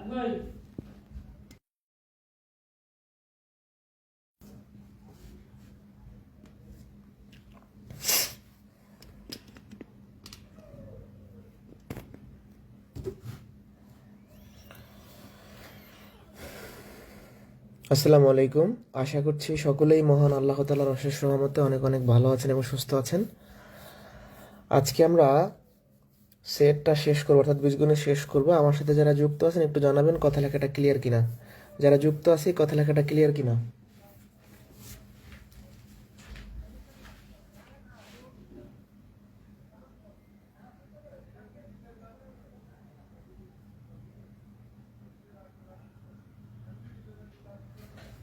আসসালামু আলাইকুম। আশা করছি সকলেই মহান আল্লাহ তাআলার অশেষ রহমতে অনেক অনেক ভালো আছেন এবং সুস্থ আছেন। আজকে আমরা সেটটা শেষ করবো, অর্থাৎ বীজগণিত শেষ করব। আমার সাথে যারা যুক্ত আছেন একটু জানাবেন কথা লেখাটা ক্লিয়ার কিনা। যারা যুক্ত আছে কথা লেখাটা ক্লিয়ার কিনা।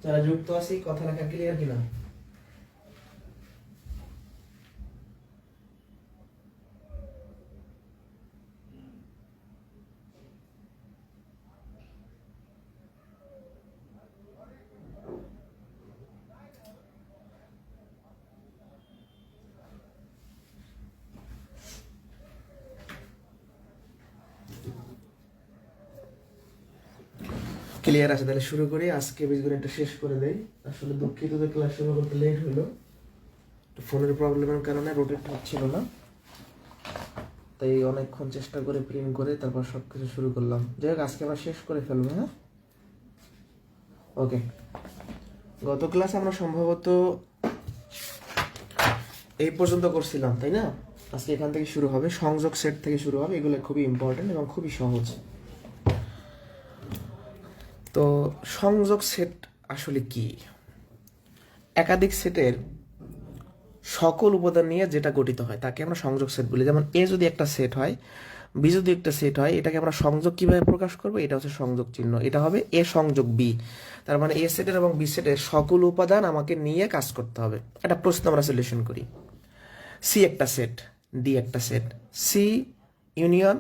যারা যুক্ত আছি কথা লেখা ক্লিয়ার কিনা। ক্লিয়ার আছে, তাহলে শুরু করি। আজকে বীজগণিতটা শেষ করে দেই। আসলে দুঃখিত যে ক্লাস শুরু করতে লেট হলো, ফোনের প্রবলেমের কারণে রোটেট হচ্ছিল না, তাই অনেকক্ষণ চেষ্টা করে প্রিন্ট করে তারপর সব কিছু শুরু করলাম। যাই হোক, আজকে আমরা শেষ করে ফেলবো। হ্যাঁ, ওকে। গত ক্লাস আমরা সম্ভবত এই পর্যন্ত করছিলাম, তাই না? আজকে এখান থেকে শুরু হবে, সংযোগ সেট থেকে শুরু হবে। এগুলো খুবই ইম্পর্টেন্ট এবং খুবই সহজ। তো সংযোগ সেট আসলে কি? একাধিক সেটের সকল উপাদান নিয়ে যেটা গঠিত হয় তাকে আমরা সংযোগ সেট বলি। যেমন এ যদি একটা সেট হয়, বি যদি একটা সেট হয়, এটাকে আমরা সংযোগ কিভাবে প্রকাশ করবো? এটা হচ্ছে সংযোগ চিহ্ন। এটা হবে এ সংযোগ বি। তার মানে এ সেটের এবং বি সেটের সকল উপাদান আমাকে নিয়ে কাজ করতে হবে। একটা প্রশ্ন আমরা সলিউশন করি। সি একটা সেট, ডি একটা সেট। সি ইউনিয়ন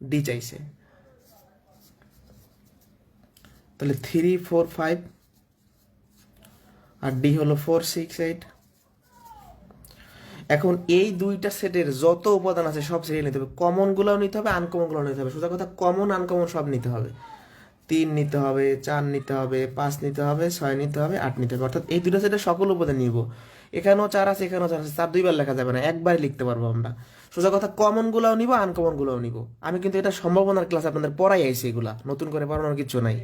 ডি চাইছে, তাহলে 3, 4, 5 আর ডি হলো 4, 6, 8। এখন এই দুইটা সেটের যত উপাদান আছে সব সেটে নিতে হবে। কমনগুলোও নিতে হবে, আনকমনগুলোও নিতে হবে। সোজা কথা, কমন আনকমন সব নিতে হবে। 3 নিতে হবে, 4 নিতে হবে, 5 নিতে হবে, 6 নিতে হবে, 8 নিতে হবে। অর্থাৎ এই দুটো সেটের সকল উপাদান নিব। এখানেও 4 আছে, এখানেও 4 আছে, 4 দুইবার লেখা যাবে না, একবারই লিখতে পারবো আমরা। সোজা কথা, কমনগুলোও নিব, আনকমনগুলোও নিব। আমি কিন্তু এটা সম্ভাবনার ক্লাস আপনাদের পড়াই আইছি, এগুলা নতুন করে পড়ানোর কিছু নাই।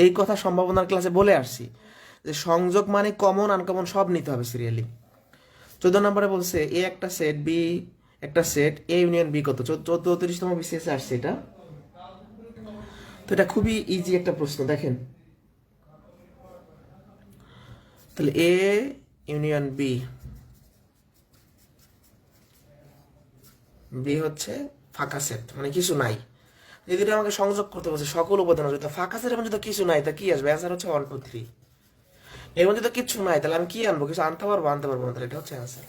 এই কথা সম্ভাবনার ক্লাসে বলে আসছি যে সংযোগ মানে কমন আনকমন সব নিতে হবে সিরিয়ালি। 14 নম্বরে বলছে এ একটা সেট, বি একটা সেট, এ ইউনিয়ন বি কত? 34তম বিসিএসে আসছে এটা। তো এটা খুবই ইজি একটা প্রশ্ন, দেখেন। তাহলে এ ইউনিয়ন বি, বি হচ্ছে ফাঁকা সেট, মানে কিছু নাই। যদি এটা আমাকে সংযোগ করতে বলছে সকল উপাদান, যদি ফাঁকা সেট এবং যদি কিছু নাই, তা কি আসবে? অ্যান্সার হচ্ছে 1, 2, 3। এর মধ্যে তো কিছু নাই, তাহলে আমি কি আনবো? কিছু আনতে পারবো? আনতে পারবো না, তাহলে এটা হচ্ছে অ্যান্সার।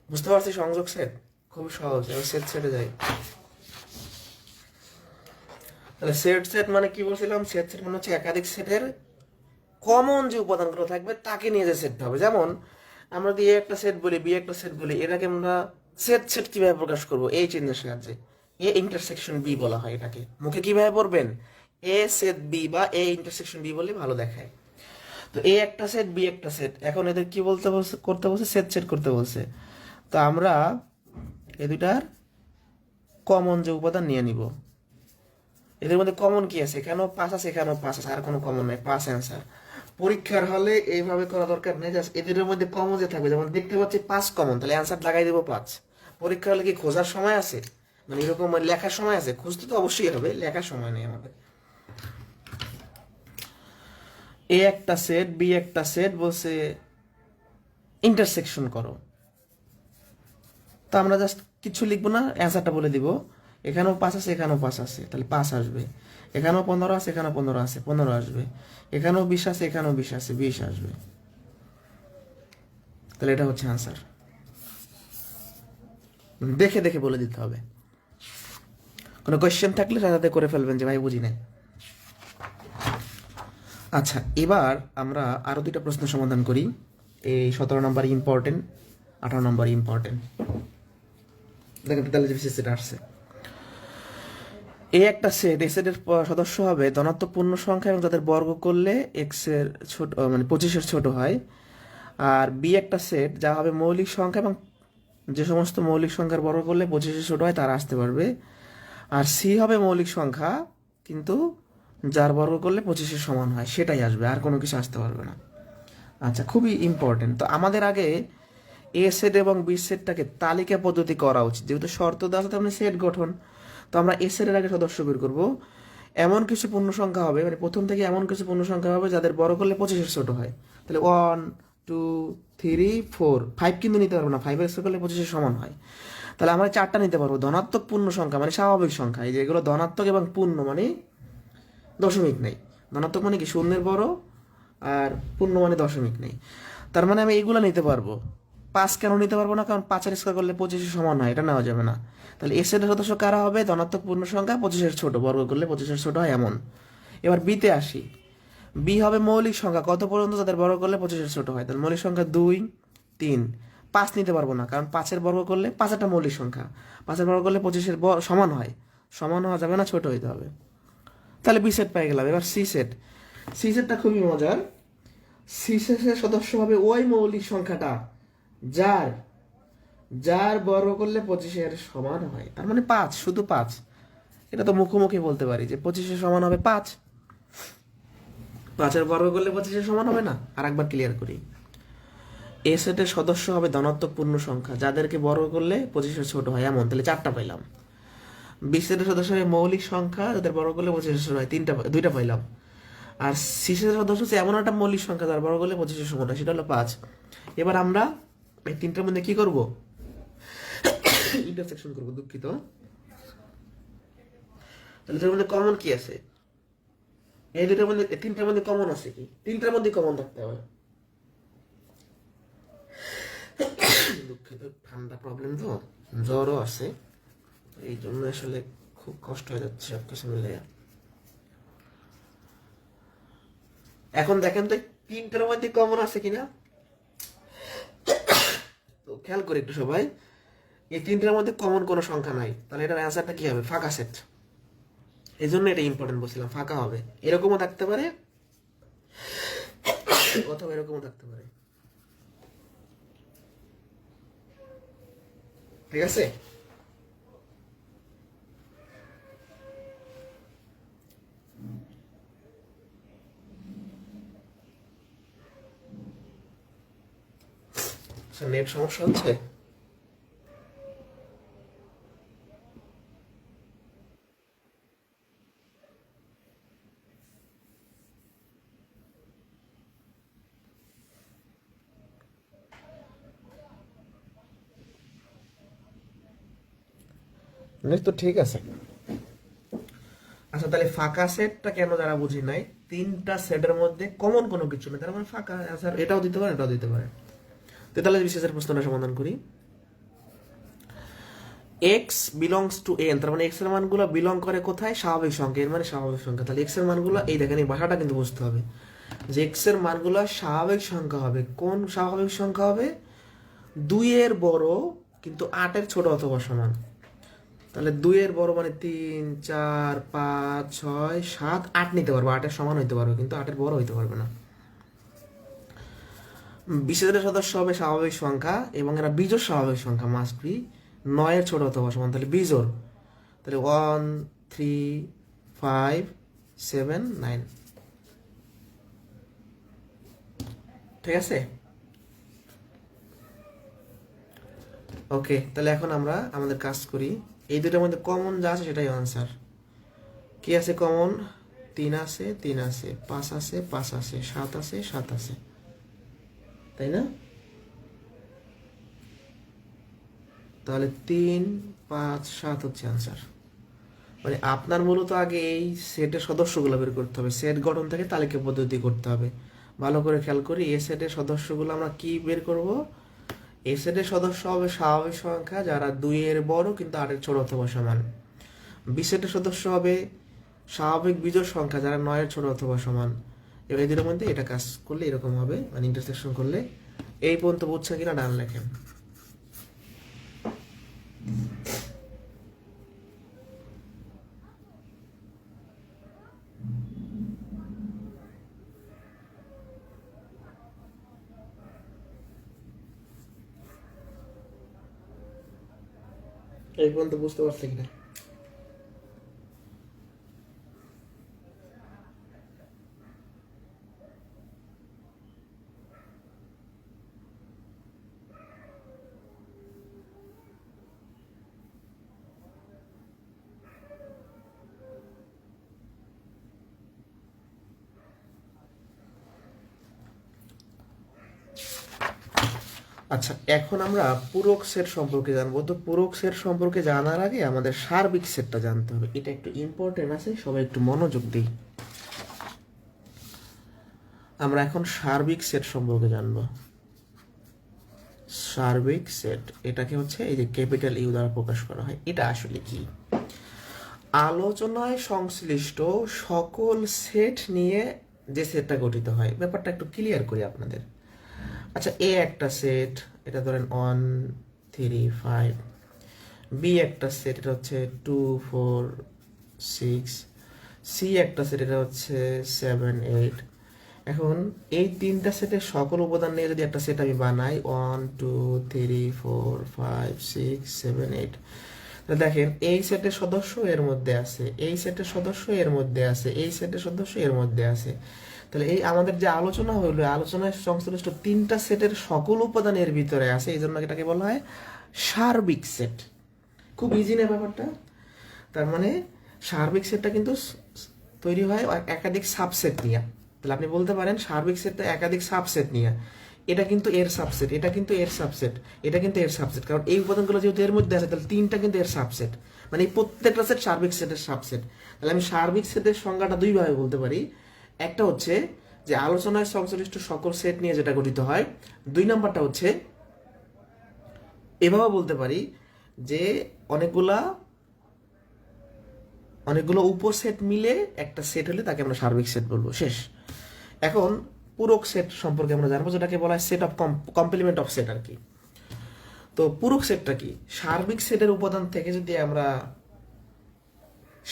বুঝতে পারছি সংযোগ সেট খুবই সহজ। এবার সেট সেটে যাই। তাহলে সেট সেট মানে কি বলছিলাম? সেট সেট মানে হচ্ছে একাধিক সেটের কমন যে উপাদানগুলো থাকবে তাকে নিয়ে যে সেট হবে। যেমন আমরা যদি এ একটা সেট বলি, বি একটা সেট বলি, এটাকে আমরা সেট সেট কিভাবে প্রকাশ করব? এই চিহ্নের সাহায্যে। এ ইন্টারসেকশন বি বলা হয় এটাকে। মুখে কিভাবে পড়বেন? এ সেট বি বা এ ইন্টারসেকশন বি বলে ভালো দেখায়। তো এ একটা সেট, বি একটা সেট, এখন এদের কি বলতে বলছে? করতে বলছে সেট সেট করতে বলছে। তো আমরা এ দুটার কমন যে উপাদান নিয়ে নিব। এদের মধ্যে কমন কি আছে? এখানেও 5 আছে, এখানেও 5 আছে, আর কোনো কমন নাই, 5 অ্যান্সার। পরীক্ষার হলে এইভাবে করা দরকার নেই, জাস্ট এদের মধ্যে কমন যে থাকবে, যেমন দেখতে পাচ্ছি 5 কমন, তাহলে অ্যান্সার লাগাই দেবো 5। পরীক্ষা হলে কি খোঁজার সময় আছে? মানে এরকম লেখার সময় আছে? খুঁজতে তো অবশ্যই হবে, লেখার সময় নেই আমাদের। এ একটা সেট, বি একটা সেট, বলছে ইন্টারসেকশন করো। তো আমরা জাস্ট কিছু লিখবো না, অ্যান্সারটা বলে দিব। এখানেও 5 আছে, এখানেও 5 আছে, তাহলে 5 আসবে। এখানেও 15 আছে, এখানেও 15 আছে, 15 আসবে। এখানেও 20 আছে, এখানেও 20 আছে, 20 আসবে। তাহলে এটা হচ্ছে আনসার। দেখে দেখে বলে দিতে হবে। কোনো কোয়েশ্চেন থাকলে সাথে করে ফেলবেন যে ভাই বুঝি নাই। আচ্ছা, এবার আমরা আরো দুইটা প্রশ্ন সমাধান করি। এই 17 নম্বর ইম্পর্টেন্ট, 18 নম্বর ইম্পর্টেন্ট। দেখেন তাহলে যে বিশেষ সেট আসছে, এই একটা সেট, এই সেটের সদস্য হবে ধনাত্মক পূর্ণ সংখ্যা এবং যাদের বর্গ করলে এক্স এর ছোট মানে 25-এর ছোট হয়। আর বি একটা সেট যা হবে মৌলিক সংখ্যা এবং যে সমস্ত মৌলিক সংখ্যার বর্গ করলে 25-এর ছোট হয় তারা আসতে পারবে। আর সি হবে মৌলিক সংখ্যা কিন্তু যার বর্গ করলে 25-এর সমান হয় সেটাই আসবে, আর কোনো কিছু আসতে পারবে না। আচ্ছা, খুবই ইম্পর্টেন্ট। তো আমাদের আগে এ সেট এবং বি সেটটাকে তালিকা পদ্ধতি করা উচিত, যেহেতু শর্ত দেওয়া আছে তেমনি সেট গঠন। তো আমরা এ সেটের আগে সদস্য বের করবো। এমন কিছু পূর্ণ সংখ্যা হবে, মানে প্রথম থেকে এমন কিছু পূর্ণ সংখ্যা হবে যাদের বড় করলে 25-এর ছোট হয়। তাহলে 1 2 3 4 5 কিন্তু নিতে পারবো না, 5-এর স্কোয়ার করলে 25-এর সমান হয়। তাহলে আমরা 4টা নিতে পারবো, ধনাত্মক পূর্ণ সংখ্যা মানে স্বাভাবিক সংখ্যা। এই যে এগুলো ধনাত্মক এবং পূর্ণ মানে দশমিক নেই। ধনাত্মক মানে কি শূন্যের বড়, আর পূর্ণ মানে দশমিক নেই। তার মানে আমি এইগুলো নিতে পারবো। 5 কেন নিতে পারবো না? কারণ 5-এর স্কোয়ার করলে 25-এর সমান হয়, এটা নেওয়া যাবে না। তাহলে এস এর সদস্য কারা হবে? ধনাত্মক পূর্ণ সংখ্যা 25-এর ছোট, বর্গ করলে 25-এর ছোট হয় এমন। এবার বিতে আসি। বি হবে মৌলিক সংখ্যা কত পর্যন্ত যাদের বর্গ করলে 25-এর ছোট হয়। তাহলে মৌলিক সংখ্যা 2 3 5 নিতে পারবো না, কারণ 5-এর বর্গ করলে 5 একটা মৌলিক সংখ্যা, 5-এর বর্গ করলে 25-এর সমান হয়, সমান হওয়া যাবে না, ছোট হইতে হবে। তাহলে বি সেট পেয়ে গেলাম। এবার সি সেট, সি সেটটা খুবই মজার। সি সেটের সদস্য হবে ওই মৌলিক সংখ্যাটা যার যার বর্গ করলে 25-এর সমান হয়। তার মানে 5, শুধু 5। এটা তো মুখোমুখি বলতে পারি যে 25-এর সমান হবে 5। 5-এর বর্গ করলে 25-এর সমান হবে না। আর একবার ক্লিয়ার করি, এ সেটের সদস্য হবে ধনাত্মক পূর্ণ সংখ্যা যাদেরকে বর্গ করলে 25-এর ছোট হয় এমন। তাহলে 4টা পাইলাম। বি সেটের সদস্য হবে মৌলিক সংখ্যা যাদের বর্গ করলে 25-এর ছোট হয়, 2টা পাইলাম। আর সি সেটের সদস্য হচ্ছে এমন একটা মৌলিক সংখ্যা যার বর্গ করলে 25-এর সমান হয়, সেটা হলো 5। এবার আমরা এই 3টার মধ্যে কি করব? ইন্টারসেকশন করব, দুঃখিত। তাহলে এটার মধ্যে কমন কি আছে? এই দুটার মধ্যে, 3টার মধ্যে কমন আছে কি? 3টার মধ্যে কমন থাকতে হবে। দুঃখিত, ঠান্ডা প্রবলেম তো, জ্বরও আছে, এই জন্য আসলে খুব কষ্ট হয়ে যাচ্ছে সবকিছু মিলে। এখন দেখেন তো 3টার মধ্যে কমন আছে কিনা, তো খেয়াল করে একটু সবাই। এই 3টার মধ্যে কমন কোনো সংখ্যা নাই, তাহলে এটার অ্যান্সারটা কি হবে? ফাঁকা সেট। এই জন্য এটা ইম্পর্টেন্ট বলছিলাম, ফাঁকা হবে। এরকমও থাকতে পারে অথবা এরকমও থাকতে পারে, ঠিক আছে? নেট সমস্যা হচ্ছে। নেট তো ঠিক আছে। আচ্ছা, তাহলে ফাঁকা সেটটা কেন যারা বুঝি নাই, 3টা সেটের মধ্যে কমন কোনো কিছু নেই, তার মানে ফাঁকা। আচ্ছা, এটাও দিতে পারে, এটাও দিতে পারে। তো তাহলে বিশেষের প্রশ্নটা সমাধান করি। এক্স বিলংস টু এন, তার মানে এক্স এর মানগুলো বিলং করে কোথায়? স্বাভাবিক সংখ্যা, এর মানে স্বাভাবিক সংখ্যা। তাহলে এক্স এর মানগুলো এই দেখেন, এই ভাষাটা কিন্তু বুঝতে হবে যে এক্স এর মানগুলো স্বাভাবিক সংখ্যা হবে। কোন স্বাভাবিক সংখ্যা হবে? 2-এর বড় কিন্তু 8-এর ছোট অথবা সমান। তাহলে 2-এর বড় মানে 3 4 5 6 7 8 নিতে পারবো, 8-এর সমান হইতে পারবে কিন্তু 8-এর বড় হইতে পারবে না। বিশেষের সদস্য হবে স্বাভাবিক সংখ্যা এবং এরা বিজোড় স্বাভাবিক সংখ্যা, মাস্ট বি 9-এর ছোট অথবা সমান। তাহলে বিজোড়, তাহলে 1 3 5 7 9, ঠিক আছে? ওকে, তাহলে এখন আমরা আমাদের কাজ করি। এই দুটোর মধ্যে কমন যা আছে সেটাই আনসার। কি আছে কমন? 3 আছে, 3 আছে, 5 আছে, 5 আছে, 7 আছে, 7 আছে, তাই না? তাহলে 3 5 7 হচ্ছে আনসার। মানে আপনার মূলত আগে এই সেটের সদস্যগুলো বের করতে হবে, সেট গঠন থেকে তালিকা পদ্ধতি করতে হবে। ভালো করে খেয়াল করি, এ সেটের সদস্যগুলো আমরা কি বের করব? এ সেটের সদস্য হবে স্বাভাবিক সংখ্যা যারা 2-এর বড় কিন্তু 8-এর ছোট অথবা সমান। বি সেটের সদস্য হবে স্বাভাবিক বিজোড় সংখ্যা যারা 9-এর ছোট অথবা সমান। এবার এই দুটোর মধ্যে এটা কাজ করলে এরকম হবে, মানে ইন্টারসেকশন করলে। এই পর্যন্ত বুঝছেন কিনা ডান লেখেন। এই পর্যন্ত বুঝতে পারছে কিনা? আচ্ছা, এখন আমরা পূরক সেট সম্পর্কে জানবো। তো পূরক সেট সম্পর্কে জানার আগে আমাদের সার্বিক সেটটা জানতে হবে, এটা একটু ইম্পর্টেন্ট আছে, সবাই একটু মনোযোগ দিই। আমরা এখন সার্বিক সেট সম্পর্কে জানবো। সার্বিক সেট এটাকে হচ্ছে এই যে ক্যাপিটাল ইউ দ্বারা প্রকাশ করা হয়। এটা আসলে কি? আলোচনায় সংশ্লিষ্ট সকল সেট নিয়ে যে সেটটা গঠিত হয়। ব্যাপারটা একটু ক্লিয়ার করি আপনাদের। আচ্ছা, এ একটা সেট, এটা ধরেন 1 3 5। বি একটা সেট, এটা হচ্ছে 2 4 6। সি একটা সেট, এটা হচ্ছে 7 8। এখন এই তিনটা সেটের সকল উপাদান নিয়ে যদি একটা সেট আমি বানাই 1 2 3 4 5 6 7 8, দেখেন এই সেটের সদস্য এর মধ্যে আছে, এই সেটের সদস্য এর মধ্যে আছে, এই সেটের সদস্য এর মধ্যে আছে। তাহলে এই আমাদের যে আলোচনা হইলো, আলোচনায় সংশ্লিষ্ট তিনটা সেটের সকল উপাদান এর ভিতরে আছে, এই জন্য এটাকে বলা হয় সার্বিক সেট। খুব ইজি না ব্যাপারটা? তার মানে সার্বিক সেটটা কিন্তু তৈরি হয় একাধিক সাবসেট নিয়ে। তাহলে আপনি বলতে পারেন সার্বিক সেটটা একাধিক সাবসেট নিয়ে। এটা কিন্তু এর সাবসেট, এটা কিন্তু এর সাবসেট, এটা কিন্তু এর সাবসেট, কারণ এই উপাদানগুলো যেহেতু এর মধ্যে আছে তাহলে তিনটা কিন্তু এর সাবসেট, মানে এই প্রত্যেকটা সেট সার্বিক সেটের সাবসেট। তাহলে আমি সার্বিক সেটের সংজ্ঞাটা দুইভাবে বলতে পারি। একটা হচ্ছে যে আলোচনায় সংশ্লিষ্ট সকল সেট নিয়ে যেটা গঠিত হয়। দুই নাম্বারটা হচ্ছে এভাবে বলতে পারি যে অনেকগুলো উপসেট মিলে একটা সেট হলে তাকে আমরা সার্বিক সেট বলবো। শেষ। এখন পূরক সেট সম্পর্কে আমরা জানবো, যেটাকে বলা হয় set of complement of set আর কি। তো পূরক সেটটা কি? সার্বিক সেটের উপাদান থেকে যদি আমরা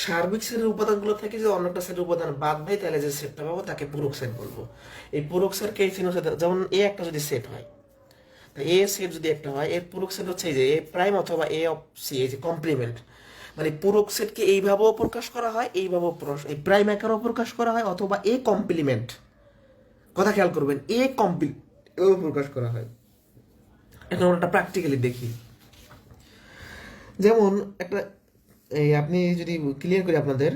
সার্বিক সেটের উপাদানগুলো থেকে যদি অন্য একটা সেটের উপাদান বাদ দেয় তাহলে যে সেটটা পাবো তাকে পূরক সেট বলবো। এই পূরক সেটকে এই চিহ্ন সাথে, যেমন এ একটা যদি সেট হয়, এ সেট যদি একটা হয়, এর পূরক সেট হচ্ছে এই যে এ প্রাইম অথবা এ অফ সি, এই যে কমপ্লিমেন্ট। মানে পূরক সেটকে এইভাবেও প্রকাশ করা হয়, এইভাবেও এই প্রাইম আকারেও প্রকাশ করা হয়, অথবা এ কমপ্লিমেন্ট, কথা খেয়াল করবেন, এ কমপ্লিমেন্ট প্রকাশ করা হয়। এখন আমরা একটা প্র্যাকটিক্যালি দেখি। যেমন একটা এই আপনি যদি ক্লিয়ার করি আপনাদের,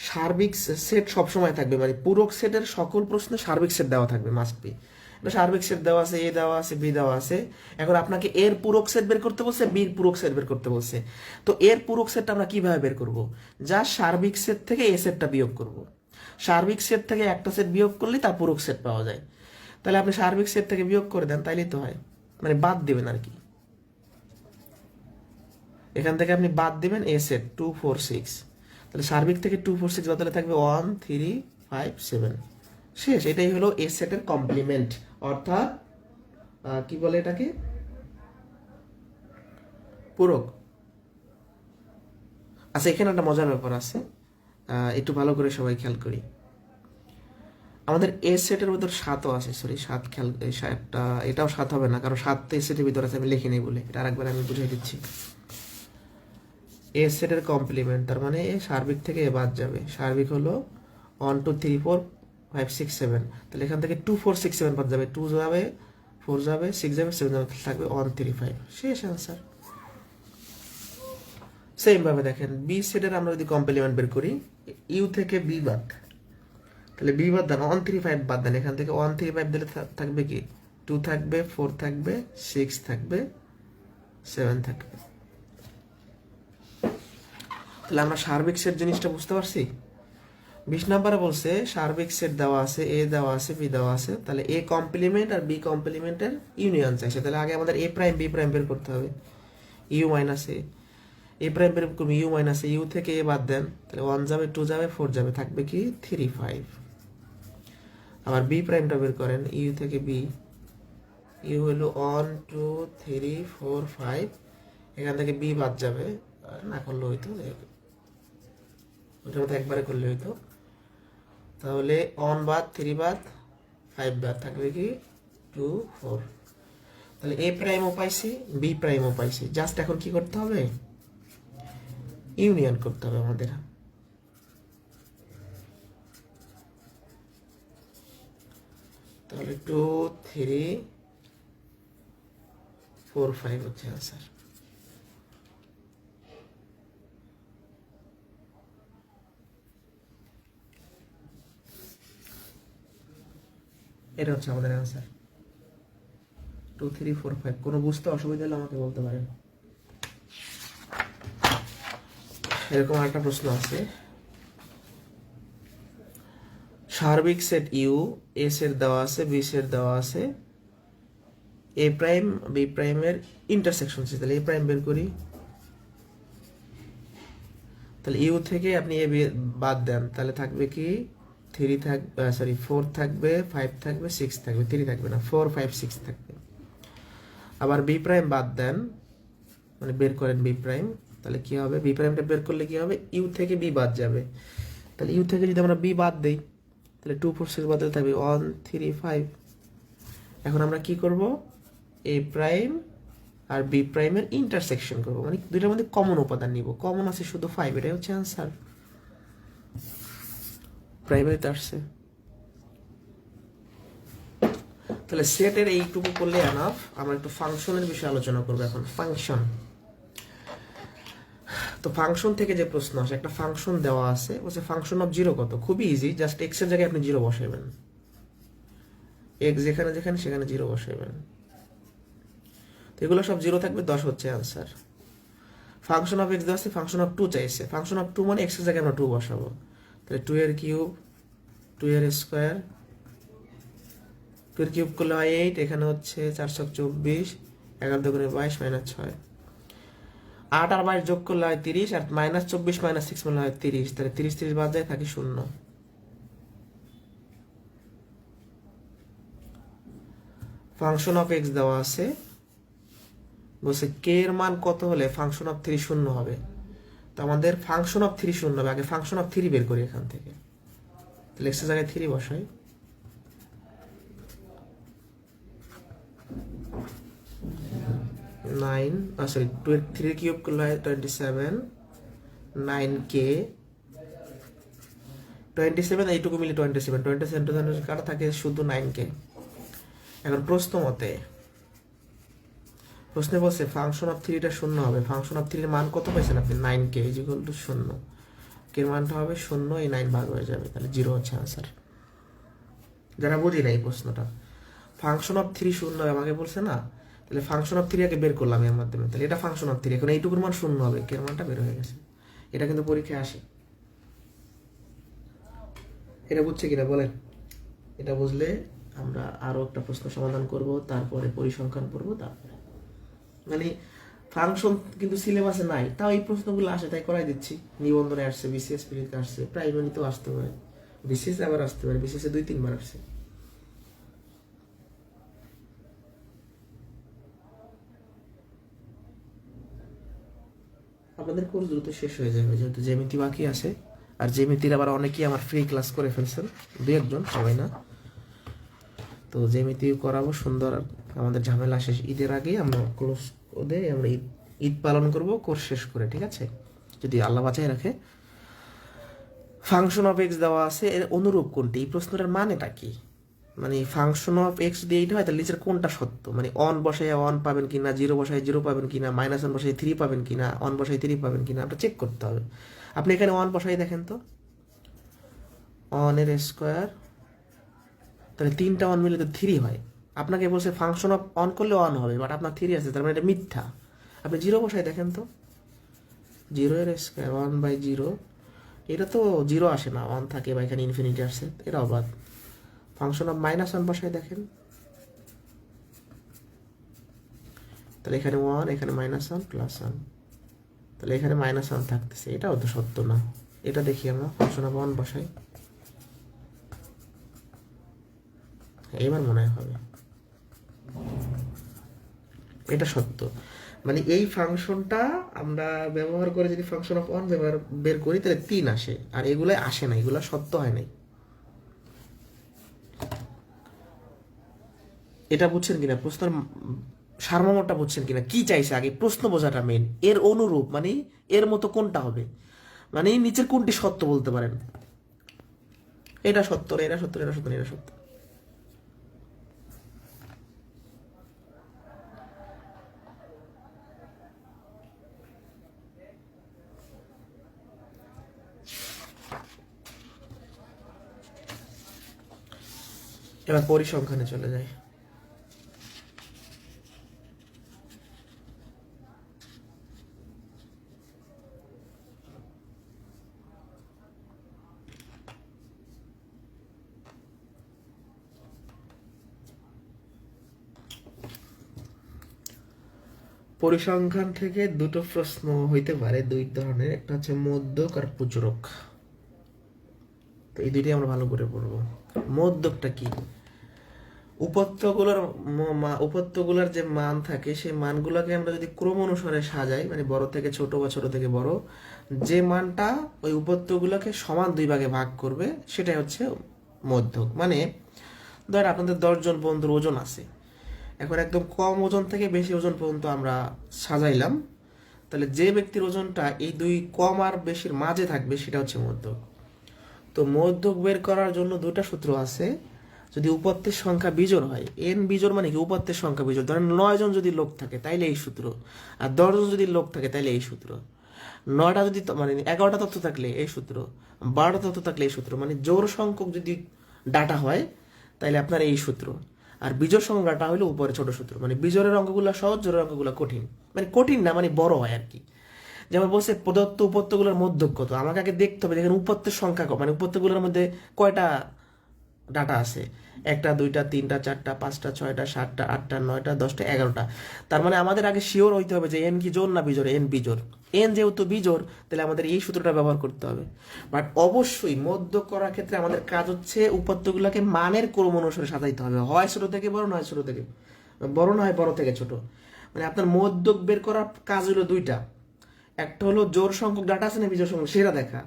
সার্বিক সেট সবসময় থাকবে, মানে পূরক সেটের সকল প্রশ্নে সার্বিক সেট দেওয়া থাকবে, মাস্ট বি। সার্বিক সেট দেওয়া আছে, এ দেওয়া আছে, বি দেওয়া আছে। এখন আপনাকে এর পূরক সেট বের করতে বলছে, বির পূরক সেট বের করতে বলছে। তো এর পূরক সেটটা আমরা কিভাবে বের করব? যা সার্বিক সেট থেকে এ সেটটা বিয়োগ করব। সার্বিক সেট থেকে একটা সেট বিয়োগ করলে তার পূরক সেট পাওয়া যায়। তাহলে আপনি সার্বিক সেট থেকে বিয়োগ করে দেন, তাইলেই তো হয়, মানে বাদ দেবেন আর কি। এখান থেকে আপনি বাদ দিবেন এ সেট 2 4 6। তাহলে সার্বিক থেকে 2 4 6 বদলে থাকবে 1 3 5 7। শেষ। এটাই হলো এ সেটের কমপ্লিমেন্ট, অর্থাৎ কি বলে এটাকে, পূরক। আচ্ছা, এখানে একটা মজার ব্যাপার আছে, একটু ভালো করে সবাই খেয়াল করি। আমাদের এ সেটের ভিতর 7ও আছে, সরি 7 খেয়াল, 7টা এটাও 7 হবে না, কারণ 7 এ সেটের ভিতর আছে, আমি লিখে নেই বলে। এটা আরেকবার আমি বুঝিয়ে দিচ্ছি। এ সেটের কমপ্লিমেন্ট, তার মানে সার্বিক থেকে এ বাদ যাবে। সার্বিক হলো 1 2 3 4 5 6 7। তাহলে এখান থেকে 2 4 6 7 বাদ যাবে, 2 যাবে, 4 যাবে, 6 যাবে, 7 যাবে, থাকবে 1 3 5। শেষ অ্যান্সার। সেম ভাবে দেখেন বি সেটের আমরা যদি কমপ্লিমেন্ট বের করি, ইউ থেকে বি বাদ, তাহলে বি বাদ দেন, 1 3 5 বাদ দেন। এখান থেকে 1 3 5 দিলে থাকবে কি, 2 থাকবে, 4 থাকবে, 6 থাকবে, 7 থাকবে। তাহলে আমরা সার্বিক সেট জিনিসটা বুঝতে পারছি। 20 নম্বরে বলছে সার্বিক সেট দেওয়া আছে, এ দেওয়া আছে, বি দেওয়া আছে, তাহলে এ কমপ্লিমেন্ট আর বি কমপ্লিমেন্টের ইউনিয়ন চাইছে। তাহলে আগে আমাদের এ প্রাইম বি প্রাইম বের করতে হবে। ইউ মাইনাস এ প্রাইম বের করবো, ইউ মাইনাস ইউ থেকে এ বাদ দেন, তাহলে 1 যাবে, 2 যাবে, 4 যাবে, থাকবে কি 3 5। আবার বি প্রাইমটা বের করেন, ইউ থেকে বি, ইউ হলো 1 2 3 4 5, এখান থেকে বি বাদ যাবে, না করলে হইতো, ওটার মতো একবারে করলে হইতো। তাহলে 1 বাদ, 3 বাদ, 5 বাদ, থাকবে কি 2 4। তাহলে এ প্রাইমও পাইছি, বি প্রাইমও পাইছি, জাস্ট এখন কি করতে হবে, ইউনিয়ন করতে হবে আমাদের। তাহলে 2 3 4 5 হচ্ছে আনসার। এটা হচ্ছে আমাদের অ্যান্সার 2 3 4 5। কোনো বুঝতে অসুবিধা হলে আমাকে বলতে পারেন। এরকম একটা প্রশ্ন আছে, সার্বিক সেট ইউ এ সেট দেওয়া আছে, বি সেট দেওয়া আছে, এ প্রাইম বি প্রাইমের ইন্টারসেকশন আছে। তাহলে এ প্রাইম বের করি। তাহলে ইউ থেকে আপনি এ বাদ দেন, তাহলে থাকবে কি 3 থাকবে, সরি 4 থাকবে, 5 থাকবে, 6 থাকবে, 3 থাকবে না, 4 5 6 থাকবে। আবার বি প্রাইম বাদ দেন, মানে বের করেন বি প্রাইম, তাহলে কি হবে, বি প্রাইমটা বের করলে কি হবে, ইউ থেকে বি বাদ যাবে। তাহলে ইউ থেকে যদি আমরা বি বাদ দেই, তাহলে 2 4 6 বাদলে থাকবে 1 3 5। এখন আমরা কি করব, এ প্রাইম আর বি প্রাইমের ইন্টারসেকশন করব, মানে দুইটার মধ্যে কমন উপাদান নিব। কমন আছে শুধু 5, এটাই হচ্ছে আনসার। প্রাইমারিতে আসছে। তাহলে সেটের এইটুকু করলে এনাফ। আমরা একটু ফাংশনের বিষয়ে আলোচনা করবো এখন। ফাংশন, তো ফাংশন থেকে যে প্রশ্ন আসে, একটা ফাংশন দেওয়া আছে, বলছে ফাংশন অফ জিরো কত। খুবই ইজি, জাস্ট এক্স এর জায়গায় আপনি জিরো বসাইবেন, এক্স যেখানে যেখানে সেখানে জিরো বসাইবেন। তো এগুলো সব জিরো থাকবে, 10 হচ্ছে আনসার। ফাংশন অফ এক্স দেওয়া আছে, ফাংশন অফ 2 চাইছে। ফাংশন অফ 2 মানে এক্স এর জায়গায় আমরা 2 বসাবো। তাহলে 2 এর কিউব, 2 এর স্কোয়ার, 2 এর কিউব করলে হয় 8, এখানে হচ্ছে 4 24, 11 দুগুণে 22 মাইনাস 6, 8 আর 22 যোগ করলে হয় 30, আর মাইনাস 24 মাইনাস 6 মানে হয় 30। তাহলে 30 30 বাদ যায়, থাকে 0। ফাংশন অফ এক্স দেওয়া আছে, বলছে কে এর মান কত হলে ফাংশন অফ 3 শূন্য হবে। তো আমাদের ফাংশন অফ 3 শূন্য হবে, আগে ফাংশন অফ 3 বের করি এখান থেকে। তাহলে এক্স এর জায়গায় 3 বসাই। 9, সরি 2 এর 3 কিউব করলে হয় 27, 9k, 27 এইটুকু মিলে 27, 27 কাটা থাকে শুধু 9k। এখন প্রশ্নে বলছে ফাংশন অফ 3টা শূন্য হবে। ফাংশন অফ 3 এর মান কত পাইছেন আপনি, 9k ইজ ইকুয়াল টু 0। কে এর মানটা হবে 0, এই 9 ভাগ হয়ে যাবে, তাহলে 0 হচ্ছে আনসার। যারা বুঝি না এই প্রশ্নটা, ফাংশন অফ 3 শূন্য হবে আমাকে বলছে না, তাহলে ফাংশন অফ 3 আগে বের করলাম এর মাধ্যমে। তাহলে এটা ফাংশন অফ 3, এখন এইটুকুর মান শূন্য হবে, কে এর মানটা বের হয়ে গেছে। এটা কিন্তু পরীক্ষায় আসে। এটা বুঝছে কিনা বলেন। এটা বুঝলে আমরা আরো একটা প্রশ্ন সমাধান করব, তারপরে পরিসংখ্যান করব, তারপরে মানে ফাংশন কিন্তু সিলেবাসে নাই, তাও এই প্রশ্নগুলো আসে তাই করাই দিচ্ছি। নিবন্ধনে আসছে, বিসিএস পরীক্ষা আসছে, প্রাইমারিতেও আসতে পারে, বিসিএস আবার আসতে পারে, বিসিএস 2-3 বার আসছে। আপনাদের কোর্স দ্রুত শেষ হয়ে যাবে, যেহেতু জ্যামিতি বাকি আছে। আর জ্যামিতির আবার অনেকেই আমার ফ্রি ক্লাস করে ফেলছেন, 2-1 জন, সবাই না। তো জ্যামিতি করাবো সুন্দর, আমাদের ঝামেলা শেষ। ঈদের আগেই আমরা ক্লোজ করে আমরা ঈদ পালন করব কোর্স শেষ করে, ঠিক আছে, যদি আল্লাহ বাঁচাই রাখে। ফাংশন অফ এক্স দেওয়া আছে, এর অনুরূপ কোনটি, এই প্রশ্নটার মানেটা কি, মানে ফাংশন অফ এক্স দিয়ে এইটা হয়, তাহলে নিচের কোনটা সত্য, মানে অন বসায় 1 পাবেন কিনা, 0 বসায় 0 পাবেন কিনা, -1 বসায় 3 পাবেন কিনা, অন বসায় 3 পাবেন কিনা, আপনার চেক করতে হবে। আপনি এখানে 1 বসাই দেখেন তো, 1 এর স্কোয়ার, তাহলে 3টা 1 মিলে তো 3 হয়। আপনাকে বলছে ফাংশন অফ অন করলে 1 হবে, বাট আপনার 3 আছে, তার মানে এটা মিথ্যা। আপনি 0 বসাই দেখেন তো, 0 এর স্কোয়ার 1/0, এটা তো 0 আসে না, 1 থাকে বা এখানে ইনফিনিটি আসছে, এটা অবাধ। ফাংশন অফ -1 বসাই দেখেন, তাহলে এখানে 1, এখানে -1 +1, তাহলে এখানে -1 থাকতেছে, এটাও তো সত্য না। এটা দেখি আমরা ফাংশন অফ 1 বসাই, এবার মনে হয় হবে। এটা সত্য, মানে এই ফাংশনটা আমরা ব্যবহার করে যদি ফাংশন অফ ওয়ান বের করি তাহলে 3 আসে, আর এগুলো আসে না, এগুলো সত্য হয় নাই। এটা বুঝছেন কিনা, প্রশ্নের সারমর্মটা বুঝছেন কিনা, কি চাইছে আগে প্রশ্ন বোঝাটা মেন, এর অনুরূপ মানে এর মতো কোনটা হবে, মানে নিচের কোনটি সত্য বলতে পারেন, এটা সত্য, এটা সত্য, এটা সত্য, এটা সত্য। এবার পরিসংখ্যানে চলে যায়। পরিসংখ্যান থেকে দুটো প্রশ্ন হইতে পারে, দুই ধরনের, একটা হচ্ছে মধ্যক আর পূজরক। তো এই দুইটাই আমরা ভালো করে পড়বো। মধ্যকটা কি? উপত্যগুলোর যে মান থাকে সেই মানগুলোকে আমরা যদি ক্রম অনুসারে সাজাই, মানে বড় থেকে ছোট বা ছোট থেকে বড়, যে মানটা ওই উপত্যগুলোকে সমান 2 ভাগে ভাগ করবে সেটাই হচ্ছে মধ্যক। মানে ধর আপনাদের 10 জন বন্ধুর ওজন আছে, এখন একদম কম ওজন থেকে বেশি ওজন পর্যন্ত আমরা সাজাইলাম, তাহলে যে ব্যক্তির ওজনটা এই দুই কম আর বেশির মাঝে থাকবে সেটা হচ্ছে মধ্যক। তো মধ্যক বের করার জন্য দুটা সূত্র আছে। যদি উপাত্তের সংখ্যা বিজোড় হয়, এন বিজোড় মানে কি, উপাত্তের সংখ্যা বিজোড়, ধরেন 9 জন যদি লোক থাকে তাইলে এই সূত্র, আর 10 জন যদি লোক থাকে তাইলে এই সূত্র, 9টা যদি মানে 11টা তথ্য থাকলে এই সূত্র, 12টা তথ্য থাকলে এই সূত্র, মানে জোড় সংখ্যক যদি ডাটা হয় তাইলে আপনার এই সূত্র, আর বিজোড় সংখ্যক ডাটা হলে উপরে ছোট সূত্র, মানে বিজোড়ের অঙ্কগুলো সহজ, জোড়ের অঙ্কগুলো কঠিন, মানে কঠিন না মানে বড় হয় আর কি। যেমন বলছে প্রদত্ত উপত্যগুলোর মধ্যক কত, আমাকে আগে দেখতে হবে দেখেন উপত্যের সংখ্যা কত, মানে উপত্যগুলোর মধ্যে কয়টা ডাটা আছে, 1টা 2টা 3টা 4টা 5টা 6টা 7টা 8টা 9টা 10টা 11টা। তার মানে আমাদের আগে শিওর হইতে হবে যে এন কি জোড় না বিজোড়, এন বিজোড়। এন যেহেতু বিজোড় তাহলে আমাদের এই সূত্রটা ব্যবহার করতে হবে। বাট অবশ্যই মধ্যক করার ক্ষেত্রে আমাদের কাজ হচ্ছে উপত্যগুলোকে মানের ক্রম অনুসারে সাজাইতে হবে, হয় ছোট থেকে বড়, নয় ছোট থেকে বড়, নয় বড় থেকে ছোট। মানে আপনার মধ্যক বের করার কাজ হলো দুইটা, একটা হলো জোড় সংখ্যক ডাটা আছে না বিজোড় সংখ্যক সেটা দেখা,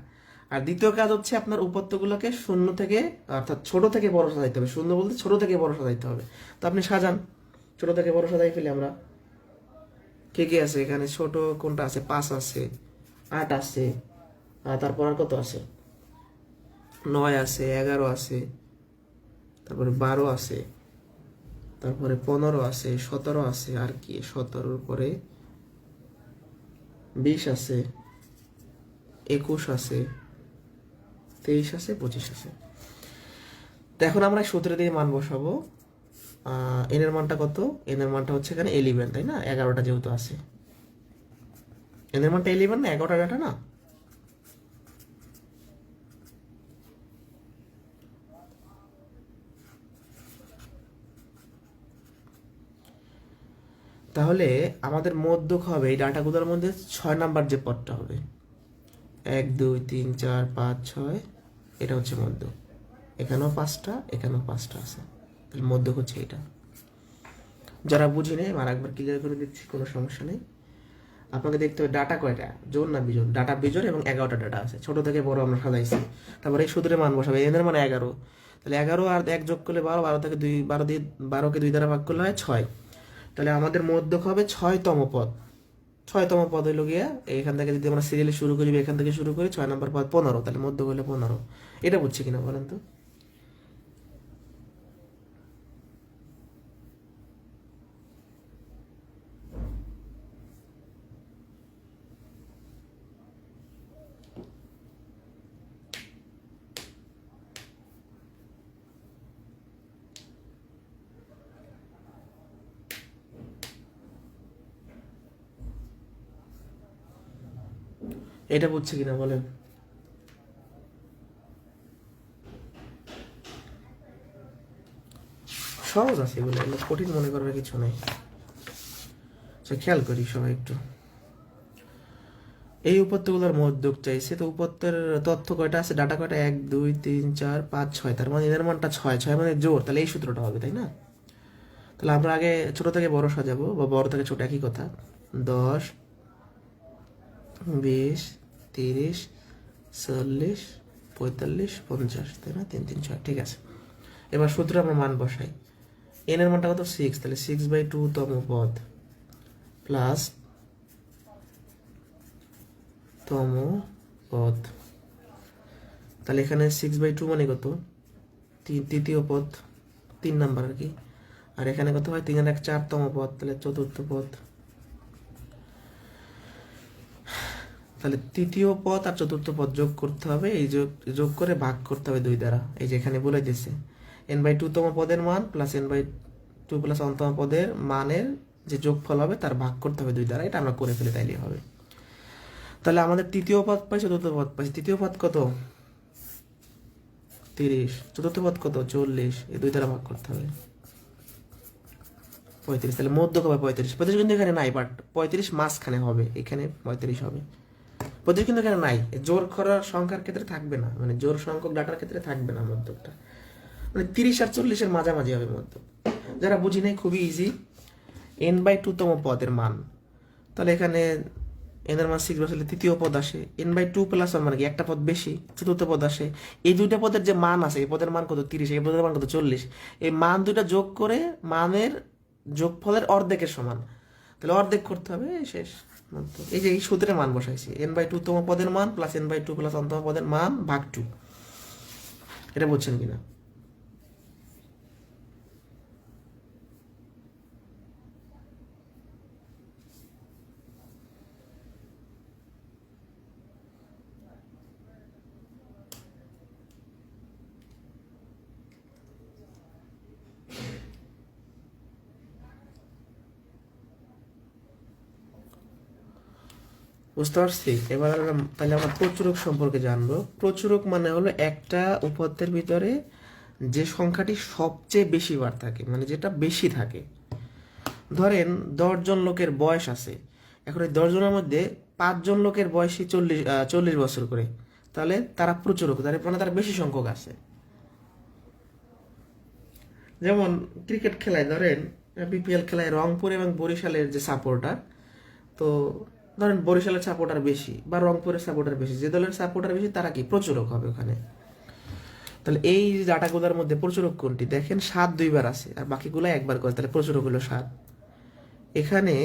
আর দ্বিতীয় কাজ হচ্ছে আপনার উপত্যগুলোকে শূন্য থেকে অর্থাৎ ছোট থেকে বড় সাজাইতে হবে, শূন্য বলতে ছোট থেকে বড় সাজাইতে হবে। তো আপনি সাজান, ছোট থেকে বড় সাজাই ফেলি আমরা। কে কে আছে এখানে, ছোট কোনটা আছে, 5 আছে, 8 আছে, তারপর আর কত আছে, 9 আছে, 11 আছে, তারপরে 12 আছে, তারপরে 15 আছে, 17 আছে, আর কি 17-র পরে 20 আছে, 21 আছে, 23 আছে, 25 আছে। তো এখন আমরা সূত্র দিয়ে মান বসাবো। এন এর মানটা কত, এন এর মানটা হচ্ছে এখানে 11, তাই না, 11টা যেহেতু আছে, এন এর মানটা 11 না, 11টা ডাটা না। তাহলে আমাদের মধ্যক হবে এই ডাটাগুলোর মধ্যে 6 নাম্বার যে পদটা হবে, 1 2 3 4 5 6, এটা হচ্ছে মধ্যক। এখানেও 5টা, এখানেও 5টা আছে, তাহলে মধ্যক হচ্ছে এটা। যারা বুঝি নেই আর একবার ক্লিয়ার করে দিচ্ছি, কোনো সমস্যা নেই। আপনাকে দেখতে হবে ডাটা কয়টা, জোড় না বিজোড়, ডাটা বিজোড় এবং 11টা ডাটা আছে, ছোট থেকে বড় আমরা সাজাইছি। তারপরে এই সূত্রে মান বসাবে, এনের মানে 11, তাহলে 11 আর 1 যোগ করলে 12, 12 থেকে 2, 12 দিয়ে 12কে 2 দ্বারা ভাগ করলে হয় 6। তাহলে আমাদের মধ্যক হবে 6তম পদ। 6তম পদ হইল গিয়া এখান থেকে যদি আমরা সিরিয়ালে শুরু করি, এখান থেকে শুরু করি, 6 নম্বর পদ 15, তাহলে মধ্যক হইলো 15। এটা বুঝছি কিনা বলেন তো? এটা বুঝছে কিনা বলেন? সহজ আছে এগুলো, এগুলো কঠিন মনে করার কিছু নেই। খেয়াল করি সবাই একটু। এই উপত্যগুলোর মধ্যক চাইছে, তো উপত্যের তথ্য কয়টা আছে, ডাটা কয়টা, 1 2 3 4 5 6, তার মানে এদের মানটা 6, 6 মানে জোর, তাহলে এই সূত্রটা হবে, তাই না? তাহলে আমরা আগে ছোট থেকে বড় সাজাবো, বা বড় থেকে ছোট একই কথা। 10 20 30 40 45 50, তাই না? 3 3 6, ঠিক আছে। এবার সূত্রে আমরা মান বসাই। এন এর মানটা কত, 6, তাহলে 6/2 তম পদ প্লাস তম পদ, তাহলে এখানে 6/2 মানে কত, তৃতীয় পদ, 3 নাম্বার আর কি। আর এখানে কত হয়, 3 আর 1 4 তম পদ, তাহলে চতুর্থ পদ। তাহলে তৃতীয় পদ আর চতুর্থ পদ যোগ করতে হবে, এই যোগ করে ভাগ করতে হবে 2 দ্বারা। এই যে এখানে বলে দিয়েছে n/2 তম পদের মান প্লাস n/2 প্লাস অন্তম পদের মানের যে যোগফল হবে তার ভাগ করতে হবে 2 দ্বারা। এটা আমরা করে ফেলে তাইলেই হবে। তাহলে আমাদের তৃতীয় পদ পাই, চতুর্থ পদ পাই। তৃতীয় পদ কত, 30, চতুর্থ পদ কত, 40, এই 2 দ্বারা ভাগ করতে হবে 35। তাহলে মধ্যক হবে 35। 35 কিন্তু এখানে নাই, বাট 35 মাঝখানে হবে, এখানে 35 হবে। 35 কিন্তু এখানে নাই, জোর করার সংখ্যার ক্ষেত্রে থাকবে না, মানে জোর সংখ্যক ডাটার ক্ষেত্রে থাকবে না মধ্যকটা, মানে 30 আর 40-এর মাঝামাঝি হবে মধ্যক। যারা বুঝি নাই, খুবই ইজি। n/2 তম পদের মান, তাহলে এখানে n এর মান 6 বসালে তৃতীয় পদ আসে, n/2 প্লাস 1 মানে কি একটা পদ বেশি, চতুর্থ পদ আসে। এই দুইটা পদের যে মান আছে, এই পদের মান কত, 30, এই পদের মান কত, 40। এই মান দুইটা যোগ করে মানের যোগফলের অর্ধেকের সমান, তাহলে অর্ধেক করতে হবে, শেষ। এই যে এই সূত্রে মান বসাইছি, n/2 তম পদের মান প্লাস n/2 প্লাস অন্তম পদের মান ভাগ 2। এটা বুঝছেন কিনা? বুঝতে পারছি। এবার তাহলে আমরা প্রচুরক সম্পর্কে জানবো। প্রচুরক মানে হলো একটা উপাত্তের ভিতরে যে সংখ্যাটি সবচেয়ে বেশি বার থাকে, মানে যেটা বেশি থাকে। ধরেন 10 জন লোকের বয়স আছে, এখন এই 10 জনের মধ্যে 5 জন লোকের বয়সই 40 বছর করে, তাহলে তারা প্রচুরক, তার মানে তারা বেশি সংখ্যক আছে। যেমন ক্রিকেট খেলায় ধরেন, বিপিএল খেলায় রংপুর এবং বরিশালের যে সাপোর্টার, তো ধরেন বরিশালের সাপোর্টার বেশি বা রংপুরের সাপোর্টার বেশি, যে দলের সাপোর্টার বেশি তারা কি প্রচুরক হবে ওখানে। তাহলে এই যে ডাটাগুলোর মধ্যে প্রচুরক কোনটি, দেখেন 7 2বার আছে আর বাকিগুলো একবার করে, তাহলে প্রচুরক হলো 7। এখানে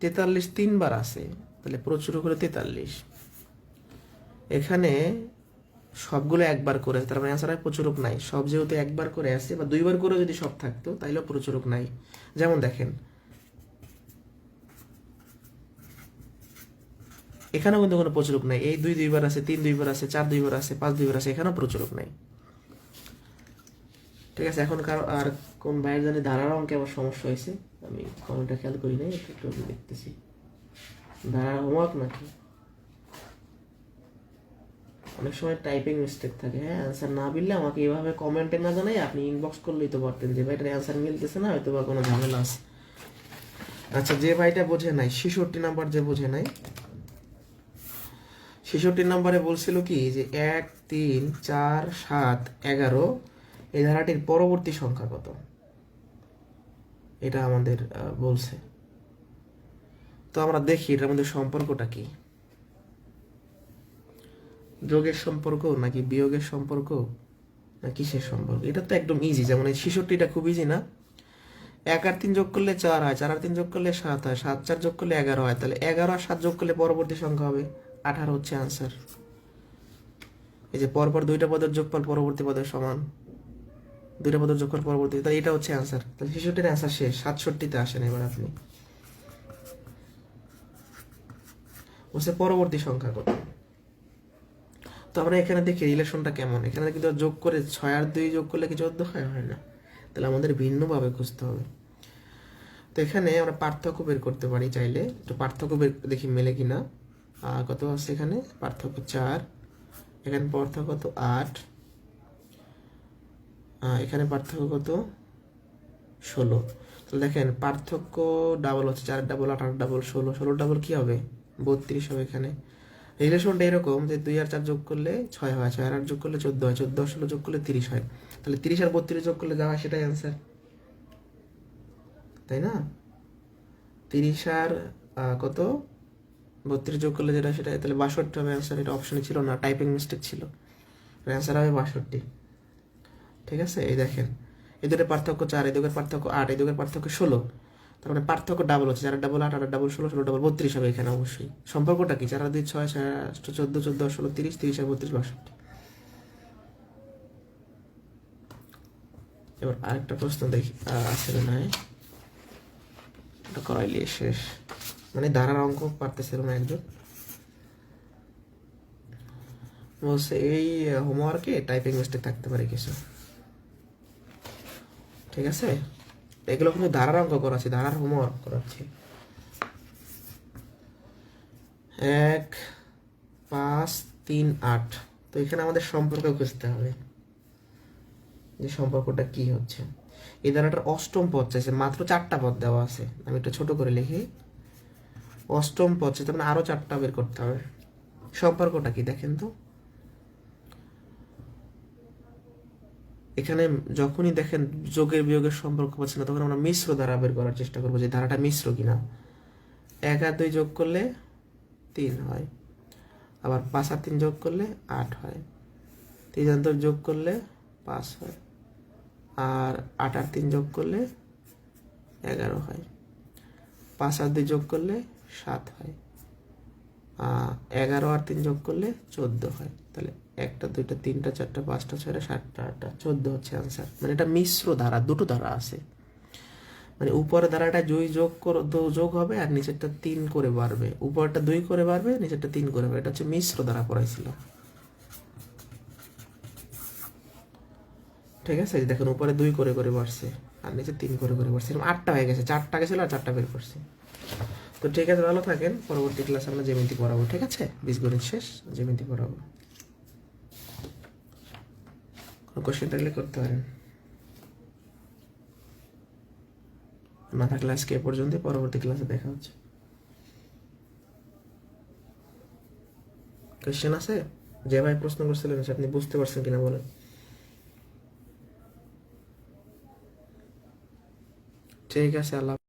43 3বার আছে, তাহলে প্রচুরক হলো 43। এখানে সবগুলো একবার করে, তার মানে আনসার হয় প্রচুরক নাই। সব যেহেতু একবার করে আছে বা 2বার করে যদি সব থাকতো তাইলেও প্রচুরক নাই। যেমন দেখেন এখানেও কিন্তু কোনো প্রচুরক নাই, এই 2 2বার আছে, 3 2বার আছে, 4 2বার আছে, 5 2বার আছে, এখানেও প্রচুরক নাই। ঠিক আছে, এখন কারো আর কোন ভাইয়ের জানি ধারার অঙ্কে আবার সমস্যা হয়েছে, আমি কমেন্টটা খেয়াল করি নাই, একটু একটু দেখতেছি। ধারার হোমওয়ার্ক নাকি, অনেক সময় টাইপিং মিস্টেক থাকে। হ্যাঁ, অ্যান্সার না মিললে আমাকে এভাবে কমেন্টে না জানাই, আপনি ইনবক্স করলেই তো পারতেন যে ভাইটার অ্যান্সার মিলতেছে না, হয়তো বা কোনো ঝামেলা আছে। আচ্ছা, যে ভাইটা বোঝে নাই, 66 নাম্বার যে বোঝে নাই, 66 নম্বরে বলছিল কি যে 1 3 4 7 11 এই ধারাটির পরবর্তী সংখ্যা কত, এটা আমাদের বলছে। তো আমরা দেখি এটার মধ্যে সম্পর্কটা কি, যোগের সম্পর্ক নাকি বিয়োগের সম্পর্ক না কিসের সম্পর্ক। এটা তো একদম ইজি, যেমন এই 66টা খুব ইজি না। 1 আর 3 যোগ করলে 4 হয়, 4 আর 3 যোগ করলে 7 হয়, 7 4 যোগ করলে 11 হয়, তাহলে 11 আর 7 যোগ করলে পরবর্তী সংখ্যা হবে 18 হচ্ছে আনসার। এই যে পরপর দুইটা পদের যোগফল পরবর্তী পদের সমান, দুইটা পদের যোগফল পরবর্তী, তাহলে এটা হচ্ছে আনসার। তাহলে 66-এর আনসার শেষ। 67-তে আসেন এবার আপনি, বলছে পরবর্তী সংখ্যা কত। তো আমরা এখানে দেখি রিলেশনটা কেমন। এখানে কিন্তু যোগ করে 6 আর 2 যোগ করলে কি 14 হয়, হয় না। তাহলে আমাদের ভিন্নভাবে খুঁজতে হবে। তো এখানে আমরা পার্থক্য বের করতে পারি চাইলে, একটু পার্থক্য বের দেখি মেলে কিনা। কত আছে এখানে পার্থক্য 4, এখানে পার্থক্য কত 8, এখানে পার্থক্য কত 16। তাহলে দেখেন পার্থক্য ডাবল হচ্ছে, 4 ডাবল 8, 8 ডাবল 16, 16 ডাবল কি হবে 32 হবে এখানে। রিলেশনটা এরকম যে 2 আর 4 যোগ করলে 6 হয়, 6 আর 8 যোগ করলে 14 হয়, 14 আর 16 যোগ করলে 30 হয়। তাহলে 30 আর 32 যোগ করলে যা হয় সেটাই অ্যান্সার, তাই না? 30 আর কত 32 যোগ করলে যেটা সেটা, তাহলে 62 হবে অ্যান্সার। এটা অপশনে ছিল না, টাইপিং মিস্টেক ছিল। অ্যান্সার হবে 62। ঠিক আছে, এই দেখেন এই দুটোর পার্থক্য 4, এই দুটোর পার্থক্য 8, এই দুটোর পার্থক্য 16। তার মানে পার্থক্য ডাবল হচ্ছে, 4 ডাবল 8, 8 ডাবল 16, 16 ডাবল 32 হবে এখানে অবশ্যই। সম্পর্কটা কি? 4 আর 2 6, 6 আর 8 14, 14 আর 16 30, 30 আর 32 62। এবার আরেকটা প্রশ্ন দেখি আসলে নাই, এটা করাইলে শেষ। মানে ধারার অঙ্ক পারতেছিল না একজন, বলছে এই হোমওয়ার্কে টাইপিং মিস্টেক থাকতে পারে কিছু। ঠিক আছে, এগুলো কিন্তু ধারার অঙ্ক করাচ্ছি, ধারার হোমওয়ার্ক করাচ্ছি। 1 5 3 8। তো এখানে আমাদের সম্পর্ক খুঁজতে হবে যে সম্পর্কটা কি হচ্ছে। এই ধারাটার অষ্টম পদ চাইছে, মাত্র 4টা পদ দেওয়া আছে, আমি একটু ছোট করে লিখি। অষ্টম পদ চাইছে, মানে আরো 4টা বের করতে হবে। সম্পর্কটা কি দেখেন তো, এখানে যখনই দেখেন যোগের বিয়োগের সম্পর্ক পাচ্ছে না, তখন আমরা মিশ্র ধারা বের করার চেষ্টা করবো যে ধারাটা মিশ্র কিনা। 1 আর 2 যোগ করলে 3 হয়, আবার 5 আর 3 যোগ করলে 8 হয়, 3 আর 2 যোগ করলে 5 হয়, আর 8 আর 3 যোগ করলে 11 হয়, 5 আর 2 যোগ করলে 7 হয়, 11 আর 3 যোগ করলে 14 হয়। তাহলে 1টা 2টা 3টা 4টা 5টা 6টা 7টা 8টা 14 হচ্ছে আনসার। মানে এটা মিশ্র ধারা, দুটো ধারা আছে। মানে উপরের ধারাটা 2 যোগ হবে, আর নিচেরটা 3 করে বাড়বে। উপরটা 2 করে বাড়বে, নিচেরটা 3 করে বাড়বে। এটা হচ্ছে মিশ্র ধারা পড়াইছিল। ঠিক আছে, দেখেন উপরে 2 করে করে বাড়ছে, আর নিচে 3 করে করে বাড়ছে। এরকম 8টা হয়ে গেছে, 4টা গেছিল আর 4টা বের করছে। তো ঠিক আছে, ভালো থাকেন। পরবর্তী ক্লাসে আমরা জ্যামিতি পড়াবো। ঠিক আছে, বীজগণিত শেষ, জ্যামিতি পড়াবো। কোনো কোশ্চেন থাকলে করতে পারেন, না থাকলে আজকে এ পর্যন্ত। পরবর্তী ক্লাসে দেখা হচ্ছে। কোশ্চেন আছে? যে ভাই প্রশ্ন করছিলেন আপনি বুঝতে পারছেন কিনা বলেন। ঠিক আছে, আল্লাহ।